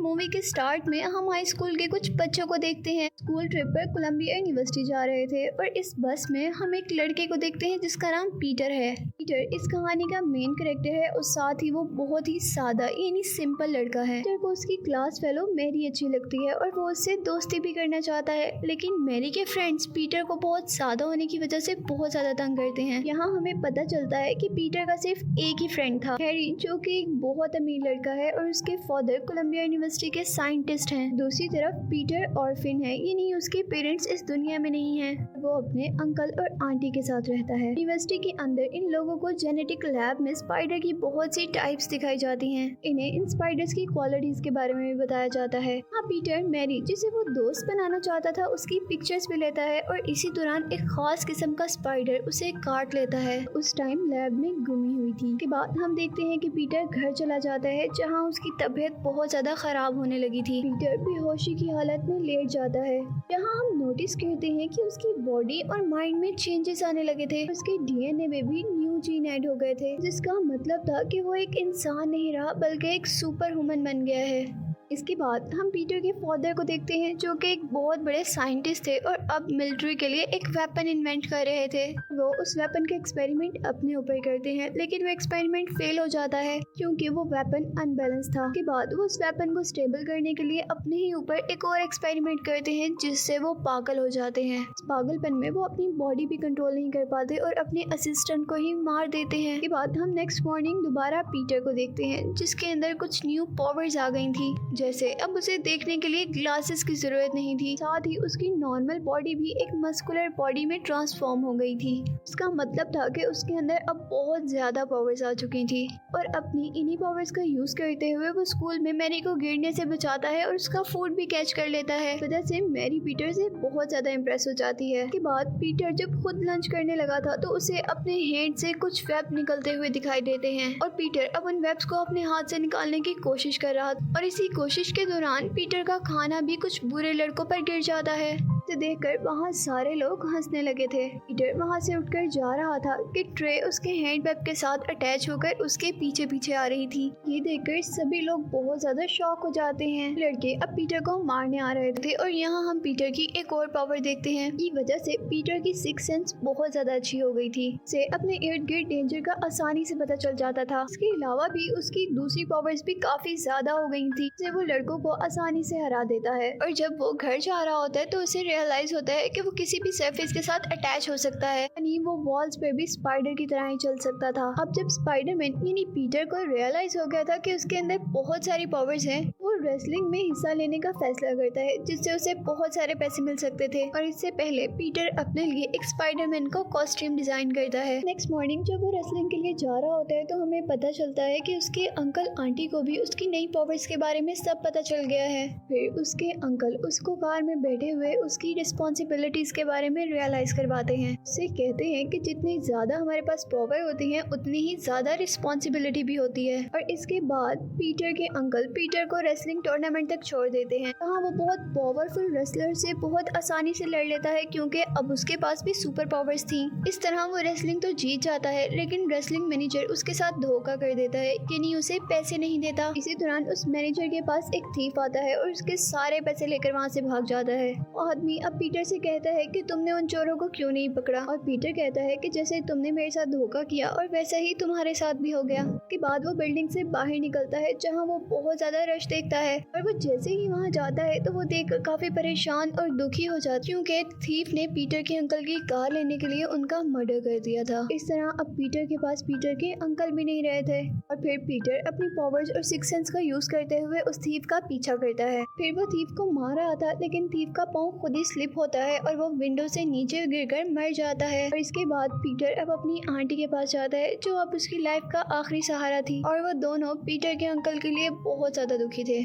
Movie के start में हम हाई स्कूल के कुछ बच्चों को देखते हैं। स्कूल ट्रिप पर कोलंबिया यूनिवर्सिटी जा रहे थे और इस बस में हम एक लड़के को देखते हैं जिसका नाम पीटर है। पीटर इस कहानी का मेन कैरेक्टर है और साथ ही वो बहुत ही सादा यानी सिंपल लड़का है। पीटर को उसकी क्लास फेलो मैरी अच्छी लगती है और वो उससे दोस्ती भी करना चाहता है, लेकिन मैरी के फ्रेंड्स पीटर को बहुत सादा होने की वजह से बहुत ज्यादा तंग करते हैं। यहाँ हमें पता चलता है कि पीटर का सिर्फ एक ही फ्रेंड था, हैरी, जो कि एक बहुत अमीर लड़का है और उसके फादर कोलंबिया यूनिवर्सिटी के साइंटिस्ट हैं। दूसरी तरफ पीटर ऑर्फिन है, यानी उसके पेरेंट्स इस दुनिया में नहीं हैं। वो अपने अंकल और आंटी के साथ रहता है। यूनिवर्सिटी के अंदर इन लोगों को जेनेटिक लैब में स्पाइडर की बहुत सी टाइप्स दिखाई जाती हैं। इन्हें इन स्पाइडर्स की क्वालिटीज के बारे में भी बताया जाता है। हाँ, पीटर मैरी, जिसे वो दोस्त बनाना चाहता था, उसकी पिक्चर्स भी लेता है और इसी दौरान एक खास किस्म का स्पाइडर उसे काट लेता है। उस टाइम लैब में गुमी हुई थी। के बाद हम देखते हैं कि पीटर घर चला जाता है जहाँ उसकी तबीयत बहुत ज्यादा खराब होने लगी थी। पीटर बेहोशी की हालत में लेट जाता है। यहाँ हम नोटिस करते हैं कि उसकी बॉडी और माइंड में चेंजेस आने लगे थे। उसके डीएनए में भी न्यू जीन ऐड हो गए थे, जिसका मतलब था कि वो एक इंसान नहीं रहा बल्कि एक सुपर ह्यूमन बन गया है। इसके बाद हम पीटर के फादर को देखते हैं, जो कि एक बहुत बड़े साइंटिस्ट थे और अब मिलिट्री के लिए एक वेपन इन्वेंट कर रहे थे। वो उस वेपन का एक्सपेरिमेंट अपने ऊपर करते हैं, लेकिन वो एक्सपेरिमेंट फेल हो जाता है क्योंकि वो वेपन अनबैलेंस था। के बाद वो उस वेपन को स्टेबल करने के लिए अपने ही ऊपर एक और एक्सपेरिमेंट करते हैं, जिससे वो पागल हो जाते हैं। इस पागलपन में वो अपनी बॉडी भी कंट्रोल नहीं कर पाते और अपने असिस्टेंट को ही मार देते हैं। के बाद हम नेक्स्ट मॉर्निंग दोबारा पीटर को देखते हैं, जिसके अंदर कुछ न्यू पावर्स आ गई थी। जैसे अब उसे देखने के लिए ग्लासेस की जरूरत नहीं थी, साथ ही उसकी नॉर्मल बॉडी भी एक मस्कुलर बॉडी में ट्रांसफॉर्म हो गई थी। इसका मतलब था कि उसके अंदर अब बहुत ज्यादा पावर्स आ चुकी थी और अपनी इन्हीं पावर्स का यूज करते हुए वो स्कूल में मैरी को गिरने से बचाता है और उसका फूड भी कैच कर लेता है। वजह से मैरी पीटर से बहुत ज्यादा इम्प्रेस हो जाती है। के बाद पीटर जब खुद लंच करने लगा था तो उसे अपने हैंड से कुछ वेब निकलते हुए दिखाई देते हैं और पीटर अब उन वेब्स को अपने हाथ से निकालने की कोशिश कर रहा था और इसी कोशिश के दौरान पीटर का खाना भी कुछ बुरे लड़कों पर गिर जाता है। इसे देखकर वहाँ सारे लोग हंसने लगे थे। पीटर वहाँ से उठकर जा रहा था कि ट्रे उसके हैंड बैग के साथ अटैच होकर उसके पीछे पीछे आ रही थी। ये देखकर सभी लोग बहुत ज्यादा शॉक हो जाते हैं। लड़के अब पीटर को मारने आ रहे थे और यहाँ हम पीटर की एक और पावर देखते हैं। इस वजह से पीटर की सिक्स सेंस बहुत ज्यादा अच्छी हो गई थी। उसे अपने इर्द गिर्द डेंजर का आसानी से पता चल जाता था। इसके अलावा भी उसकी दूसरी पावर्स भी काफी ज्यादा हो गई थी, जिससे वो लड़कों को आसानी से हरा देता है। और जब वो घर जा रहा होता है तो उसे रियलाइज होता है कि वो किसी भी सरफेस के साथ अटैच हो सकता है, यानी वो वॉल्स पे भी स्पाइडर की तरह ही चल सकता था। अब जब स्पाइडरमैन यानी पीटर को रियलाइज हो गया था कि उसके अंदर बहुत सारी पावर्स हैं, वो रेसलिंग में हिस्सा लेने का फैसला करता है, जिससे उसे बहुत सारे पैसे मिल सकते थे। और इससे पहले पीटर अपने लिए एक स्पाइडरमैन को कॉस्ट्यूम डिजाइन करता है। नेक्स्ट मॉर्निंग जब वो रेसलिंग के लिए जा रहा होता है तो हमें पता चलता है कि उसके अंकल आंटी को भी उसकी नई पावर्स के बारे में सब पता चल गया है। फिर उसके अंकल उसको कार में बैठे हुए उसकी रिस्पॉन्सिबिलिटीज के बारे में रियलाइज करवाते हैं। उससे कहते हैं कि जितनी ज्यादा हमारे पास पावर होती है उतनी ही ज्यादा रिस्पॉन्सिबिलिटी भी होती है। और इसके बाद पीटर के अंकल पीटर को रेसलिंग टूर्नामेंट तक छोड़ देते हैं। हाँ, वो बहुत पावरफुल रेसलर से बहुत आसानी से लड़ लेता है क्योंकि अब उसके पास भी सुपर पावर्स थी। इस तरह वो रेसलिंग तो जीत जाता है, लेकिन रेसलिंग मैनेजर उसके साथ धोखा कर देता है कि नहीं उसे पैसे नहीं देता। इसी दौरान उस मैनेजर के पास एक थीफ आता है और उसके सारे पैसे लेकर वहाँ से भाग जाता है। आदमी अब पीटर से कहता है कि तुमने उन चोरों को क्यों नहीं पकड़ा, और पीटर कहता है कि जैसे तुमने मेरे साथ धोखा किया और वैसा ही तुम्हारे साथ भी हो गया। के बाद वो बिल्डिंग से बाहर निकलता है जहाँ वो बहुत ज्यादा रश देखता है और वो जैसे ही वहाँ जाता है तो वो देखकर काफी परेशान और दुखी हो जाता है क्योंकि थीफ ने पीटर के अंकल की कार लेने के लिए उनका मर्डर कर दिया था। इस तरह अब पीटर के पास पीटर के अंकल भी नहीं रहे थे और फिर पीटर अपनी पावर्स और सिक्स सेंस का यूज करते हुए उस थीफ का पीछा करता है। फिर वो थीफ को मार रहा था, लेकिन थीफ का पाँव खुद ही स्लिप होता है और वो विंडो से नीचे गिरकर मर जाता है। और इसके बाद पीटर अब अपनी आंटी के पास जाता है, जो अब उसकी लाइफ का आखिरी सहारा थी, और वो दोनों पीटर के अंकल के लिए बहुत ज्यादा दुखी थे।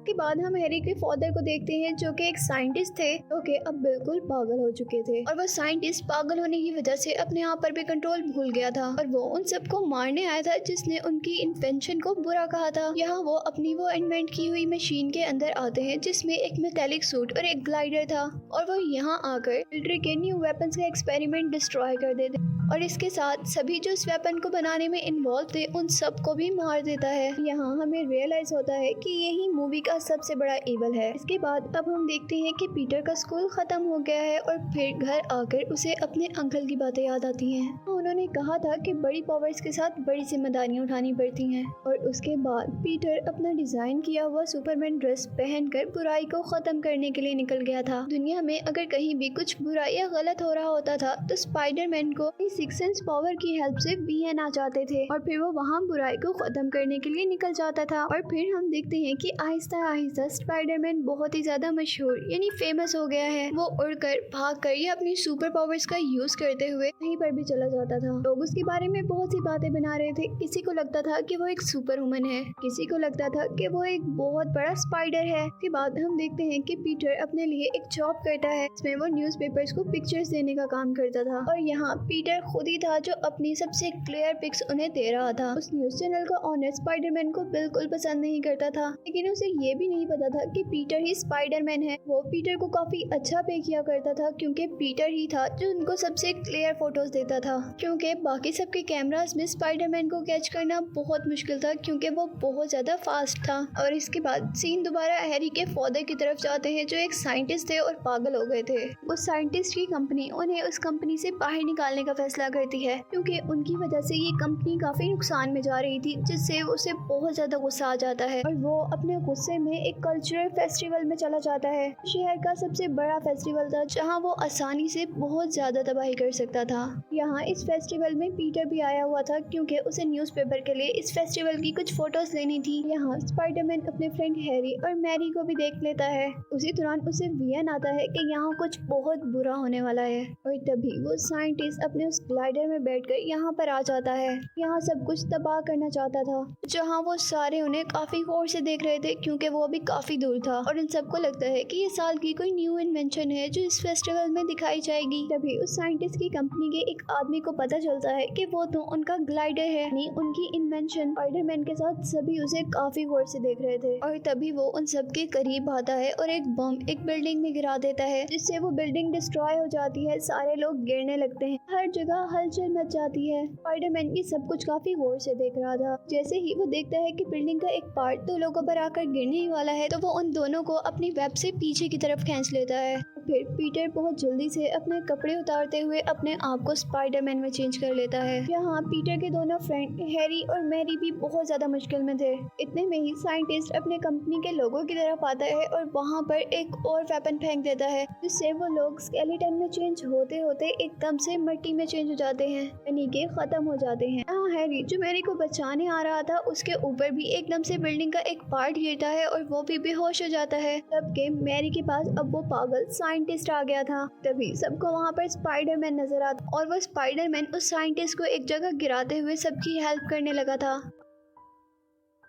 इसके बाद हम हैरी के फादर को देखते हैं जो कि एक साइंटिस्ट थे जो कि अब बिल्कुल पागल हो चुके थे और वो साइंटिस्ट पागल होने की वजह से अपने आप पर भी कंट्रोल भूल गया था और वो उन सबको मारने आया था जिसने उनकी इन्वेंशन को बुरा कहा था। यहाँ वो अपनी वो इन्वेंट की हुई मशीन के अंदर आते हैं जिसमें एक मेटेलिक सूट और एक ग्लाइडर था और वो यहाँ आकर मिलिट्री के न्यू वेपन्स का एक्सपेरिमेंट डिस्ट्रॉय कर देते और इसके साथ सभी जो इस वेपन को बनाने में इन्वॉल्व थे उन सबको भी मार देता है। यहाँ हमें रियलाइज होता है कि यही मूवी का सबसे बड़ा इवल है। इसके बाद अब हम देखते हैं कि पीटर का स्कूल खत्म हो गया है और फिर घर आकर उसे अपने अंकल की बातें याद आती हैं। उन्होंने कहा था कि बड़ी पावर्स के साथ बड़ी जिम्मेदारियां उठानी पड़ती हैं और उसके बाद पीटर अपना डिजाइन किया हुआ सुपरमैन ड्रेस पहनकर बुराई को खत्म करने के लिए निकल गया था। दुनिया में अगर कहीं भी कुछ बुरा या गलत हो रहा होता था तो स्पाइडरमैन को सिक्स सेंस पावर की हेल्प से बीएन आ जाते थे और फिर वो वहाँ बुराई को खत्म करने के लिए निकल जाता था। और फिर हम देखते हैं कि आहिस्ता आहिस्ता स्पाइडरमैन बहुत ही ज्यादा मशहूर यानी फेमस हो गया है। वो उड़कर, भागकर या अपनी सुपर पावर्स का यूज करते हुए कहीं पर भी चला जाता था। लोग उसके बारे में बहुत सी बातें बना रहे थे। किसी को लगता था कि वो एक सुपर वुमन है, किसी को लगता था कि वो एक बहुत बड़ा स्पाइडर है। के बाद हम देखते हैं कि पीटर अपने लिए एक जॉब करता है इसमें वो न्यूज़पेपर्स को पिक्चर्स देने का काम करता था और यहाँ पीटर खुद ही था जो अपनी सबसे क्लियर पिक्स उन्हें दे रहा था। उस न्यूज चैनल का ऑनर स्पाइडरमैन को बिल्कुल पसंद नहीं करता था, लेकिन उसे ये भी नहीं पता था कि पीटर ही स्पाइडरमैन है। वो पीटर को काफी अच्छा पे किया करता था क्योंकि पीटर ही था जो उनको सबसे क्लियर फोटोज देता था, क्योंकि बाकी सबके कैमरास में स्पाइडरमैन को कैच करना बहुत मुश्किल था क्योंकि वो बहुत ज्यादा फास्ट था। और इसके बाद सीन दोबारा हैरी के फादर की तरफ जाते हैं जो एक साइंटिस्ट थे और पागल हो गए थे। उस साइंटिस्ट की कंपनी उन्हें उस कंपनी से बाहर निकालने का फैसला करती है क्योंकि उनकी वजह से ये कंपनी काफी नुकसान में जा रही थी, जिससे उसे बहुत ज्यादा गुस्सा आ जाता है और वो अपने गुस्से में एक कल्चरल फेस्टिवल में चला जाता है। शहर का सबसे बड़ा फेस्टिवल था जहाँ वो आसानी से बहुत ज्यादा तबाही कर सकता था। यहाँ इस फेस्टिवल में पीटर भी आया हुआ था क्योंकि उसे न्यूज़पेपर के लिए इस फेस्टिवल की कुछ फोटोज लेनी थी। यहाँ स्पाइडरमैन अपने फ्रेंड हैरी और मैरी को भी देख लेता है। उसी दौरान उसे वियन आता है कि यहाँ कुछ बहुत बुरा होने वाला है और तभी वो साइंटिस्ट अपने उस ग्लाइडर में बैठकर यहाँ पर आ जाता है। यहाँ सब कुछ तबाह करना चाहता था, जहाँ वो सारे उन्हें काफी गौर से देख रहे थे क्योंकि वो अभी काफी दूर था और इन सबको लगता है कि ये साल की कोई न्यू इन्वेंशन है जो इस फेस्टिवल में दिखाई जाएगी। तभी उस साइंटिस्ट की कंपनी के एक आदमी को पता चलता है कि वो तो उनका ग्लाइडर है, यानी उनकी इन्वेंशन। स्पाइडरमैन के साथ सभी उसे काफी गौर से देख रहे थे और तभी वो उन सबके करीब आता है और एक बम एक बिल्डिंग में गिरा देता है जिससे वो बिल्डिंग डिस्ट्रॉय हो जाती है। सारे लोग गिरने लगते हैं, हर जगह हलचल मच जाती है। स्पाइडरमैन ये सब कुछ काफी गौर से देख रहा था। जैसे ही वो देखता है कि बिल्डिंग का एक पार्ट दो लोगों पर आकर गिरने ही वाला है तो वो उन दोनों को अपनी वेब से पीछे की तरफ खींच लेता है। फिर पीटर बहुत जल्दी से अपने कपड़े उतारते हुए अपने आप को स्पाइडरमैन में चेंज कर लेता है। यहाँ पीटर के दोनों फ्रेंड हैरी और मैरी भी बहुत ज्यादा मुश्किल में थे। इतने में ही साइंटिस्ट अपने कंपनी के लोगों की तरफ आता है और वहाँ पर एक और वेपन फेंक देता है जिससे वो लोग स्केलेटन में चेंज होते होते एकदम से मिट्टी में चेंज हो जाते हैं, यानी कि खत्म हो जाते हैं। यहाँ हैरी जो मैरी को बचाने आ रहा था उसके ऊपर भी एकदम से बिल्डिंग का एक पार्ट गिरता है और वो भी बेहोश हो जाता है। जबकि मैरी के पास अब वो पागल साइंटिस्ट आ गया था। तभी सबको वहाँ पर स्पाइडरमैन नजर आता और वो स्पाइडरमैन उस साइंटिस्ट को एक जगह गिराते हुए सबकी हेल्प करने लगा था।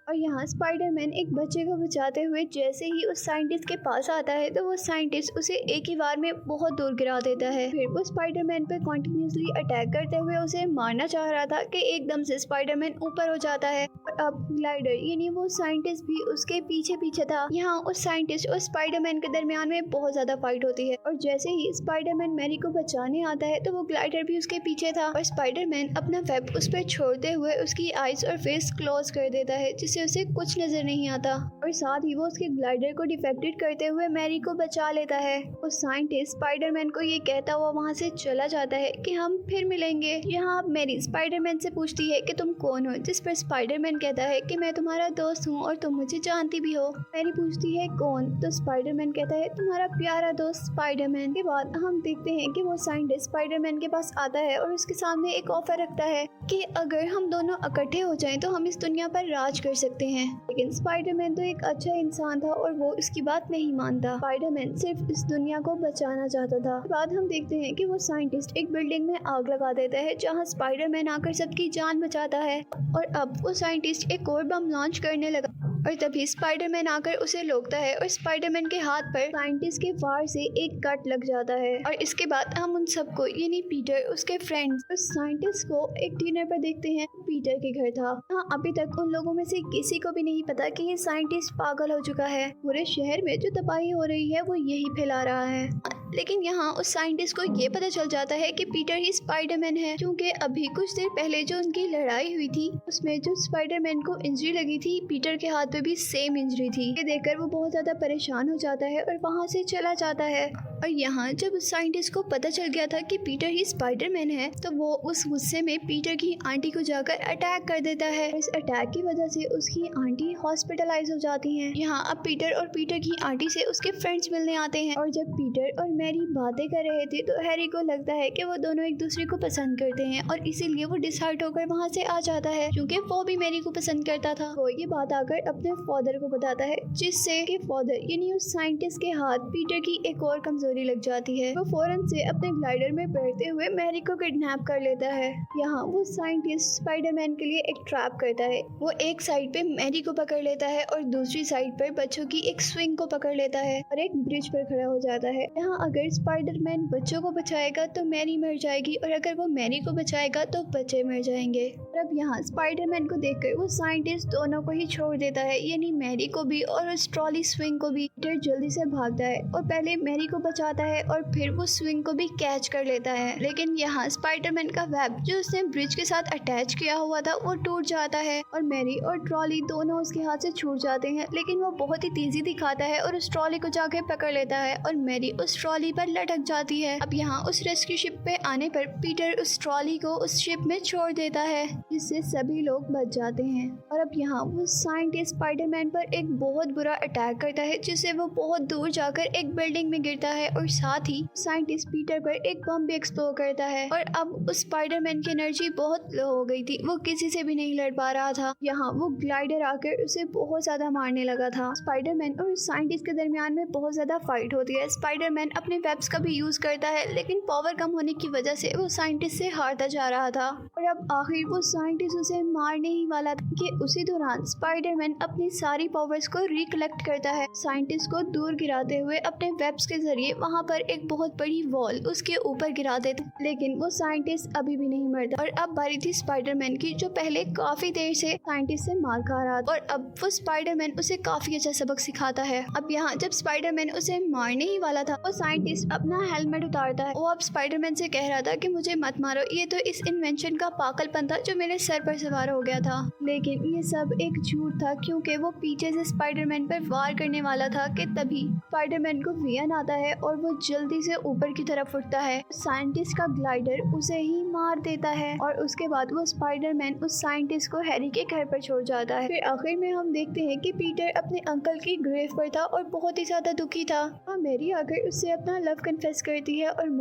और यहाँ स्पाइडरमैन एक बच्चे को बचाते हुए जैसे ही उस साइंटिस्ट के पास आता है तो वो साइंटिस्ट उसे एक ही बार में बहुत दूर गिरा देता है। फिर वो स्पाइडरमैन पे कंटिन्यूसली अटैक करते हुए उसे मारना चाह रहा था कि एकदम से स्पाइडरमैन ऊपर हो जाता है और अब ग्लाइडर यानी वो साइंटिस्ट भी उसके पीछे पीछे था। यहाँ उस साइंटिस्ट और स्पाइडरमैन के दरमियान में बहुत ज्यादा फाइट होती है और जैसे ही स्पाइडरमैन मैरी को बचाने आता है तो वो ग्लाइडर भी उसके पीछे था और स्पाइडरमैन अपना वेब उस पर छोड़ते हुए उसकी आईज और फेस क्लोज कर देता है जिससे उसे कुछ नजर नहीं आता और साथ ही वो उसके ग्लाइडर को डिफेक्टेड करते हुए मैरी को बचा लेता है। उस साइंटिस्ट स्पाइडरमैन को ये कहता हुआ वहाँ से चला जाता है कि हम फिर मिलेंगे। यहाँ अब मैरी स्पाइडरमैन से पूछती है कि तुम कौन हो, जिस पर स्पाइडरमैन कहता है कि मैं तुम्हारा दोस्त हूँ और तुम मुझे जानती भी हो। मैरी पूछती है कौन, तो स्पाइडरमैन कहता है तुम्हारा प्यारा दोस्त स्पाइडरमैन। के बाद हम देखते हैं कि वो साइंटिस्ट स्पाइडरमैन के पास आता है और उसके सामने एक ऑफर रखता है कि अगर हम दोनों इकट्ठे हो जाएं तो हम इस दुनिया पर राज कर सकते हैं। लेकिन स्पाइडरमैन तो एक अच्छा इंसान था और वो उसकी बात नहीं मानता। स्पाइडरमैन सिर्फ इस दुनिया को बचाना चाहता था। उसके बाद हम देखते हैं कि वो साइंटिस्ट एक बिल्डिंग में आग लगा देता है जहां स्पाइडरमैन आकर सबकी जान बचाता है और अब वो साइंटिस्ट एक और बम लॉन्च करने लगा और तभी स्पाइडरमैन आकर उसे रोकता है और स्पाइडरमैन के हाथ पर साइंटिस्ट के वार से एक कट लग जाता है। और इसके बाद हम उन सबको यानी पीटर, उसके फ्रेंड्स और साइंटिस्ट को एक डिनर पर देखते हैं। पीटर के घर था। हाँ, अभी तक उन लोगों में से किसी को भी नहीं पता कि ये साइंटिस्ट पागल हो चुका है। पूरे शहर में जो तबाही हो रही है वो यही फैला रहा है। लेकिन यहाँ उस साइंटिस्ट को ये पता चल जाता है कि पीटर ही स्पाइडरमैन है, क्योंकि अभी कुछ देर पहले जो उनकी लड़ाई हुई थी उसमें जो स्पाइडरमैन को इंजरी लगी थी, पीटर के हाथ पे भी सेम इंजरी थी। ये देखकर वो बहुत ज्यादा परेशान हो जाता है और वहाँ से चला जाता है। और यहाँ जब उस साइंटिस्ट को पता चल गया था कि पीटर ही स्पाइडरमैन है, तो वो उस गुस्से में पीटर की आंटी को जाकर अटैक कर देता है। इस अटैक की वजह से उसकी आंटी हॉस्पिटलाइज हो जाती है। यहाँ अब पीटर और पीटर की आंटी से उसके फ्रेंड्स मिलने आते हैं। और जब पीटर और मैरी बातें कर रहे थे तो हैरी को लगता है कि वो दोनों एक दूसरे को पसंद करते हैं और इसीलिए वो डिसहार्ट होकर वहाँ से आ जाता है, क्योंकि वो भी मैरी को पसंद करता था। वो ये बात आकर अपने फादर को बताता है, जिससे कि फादर यानी उस साइंटिस्ट के हाथ पीटर की एक और कमजोरी लग जाती है। वो फौरन से अपने ग्लाइडर में बैठते हुए मैरी को किडनैप कर लेता है। यहाँ वो साइंटिस्ट स्पाइडरमैन के लिए एक ट्रैप करता है। वो एक साइड पे मैरी को पकड़ लेता है और दूसरी साइड पर बच्चों की एक स्विंग को पकड़ लेता है और एक ब्रिज पर खड़ा हो जाता है। यहाँ अगर स्पाइडरमैन बच्चों को बचाएगा तो मैरी मर जाएगी और अगर वो मैरी को बचाएगा तो बच्चे मर जाएंगे। और अब यहाँ स्पाइडरमैन को देखकर वो साइंटिस्ट दोनों को ही छोड़ देता है, यानी मैरी को भी और उस ट्रॉली स्विंग को भी। पीटर जल्दी से भागता है और पहले मैरी को बचाता है और फिर वो स्विंग को भी कैच कर लेता है। लेकिन यहाँ स्पाइडरमैन का वेब जो उसने ब्रिज के साथ अटैच किया हुआ था वो टूट जाता है और मैरी और ट्रॉली दोनों उसके हाथ से छूट जाते हैं। लेकिन वो बहुत ही तेजी दिखाता है और उस ट्रॉली को जाके पकड़ लेता है और मैरी उस ट्रॉली पर लटक जाती है। अब यहाँ उस रेस्क्यू शिप पे आने पर पीटर उस ट्रॉली को उस शिप में छोड़ देता है, जिससे सभी लोग बच जाते हैं। और अब यहाँ वो साइंटिस्ट स्पाइडरमैन पर एक बहुत बुरा अटैक करता है, जिससे वो बहुत दूर जाकर एक बिल्डिंग में गिरता है और साथ ही साइंटिस्ट पीटर पर एक बम भी एक्सप्लोड करता है। और अब उस स्पाइडरमैन की एनर्जी बहुत लो हो गई थी, वो किसी से भी नहीं लड़ पा रहा था। यहाँ वो ग्लाइडर आकर उसे बहुत ज्यादा मारने लगा था। स्पाइडरमैन और साइंटिस्ट के दरमियान में बहुत ज्यादा फाइट होती है। स्पाइडरमैन अपने वेब्स का भी यूज करता है, लेकिन पावर कम होने की वजह से वो साइंटिस्ट से हारता जा रहा था। और अब आखिर वो साइंटिस्ट उसे मारने ही वाला था कि उसी दौरान स्पाइडरमैन अपनी सारी पावर्स को रिकलेक्ट करता है, साइंटिस्ट को दूर गिराते हुए अपने वेब्स के जरिए वहाँ पर एक बहुत बड़ी वॉल उसके ऊपर गिरा देता। लेकिन वो साइंटिस्ट अभी भी नहीं मरता। और अब बारी थी स्पाइडरमैन की, जो पहले काफी देर से साइंटिस्ट से मार खा रहा था और अब वो स्पाइडरमैन उसे काफी अच्छा सबक सिखाता है। अब यहाँ जब स्पाइडरमैन उसे मारने ही वाला था, वो साइंटिस्ट अपना हेलमेट उतारता है। वो अब स्पाइडरमैन से कह रहा था कि मुझे मत मारो, ये तो इस इन्वेंशन का पागलपन था जो मेरे सर पर सवार हो गया था। लेकिन ये सब एक झूठ था, क्योंकि वो पीछे से स्पाइडरमैन पर वार करने वाला था कि तभी स्पाइडरमैन को वियन आता है और वो जल्दी से ऊपर की तरफ उठता है। साइंटिस्ट का ग्लाइडर उसे ही मार देता है और उसके बाद वो स्पाइडरमैन उस साइंटिस्ट को हैरी के घर पर छोड़ जाता है। फिर आखिर में हम देखते हैं कि पीटर अपने अंकल की ग्रेव पर था और बहुत ही ज्यादा दुखी था। मैरी आकर उससे अपना लव कन्फेस करती है और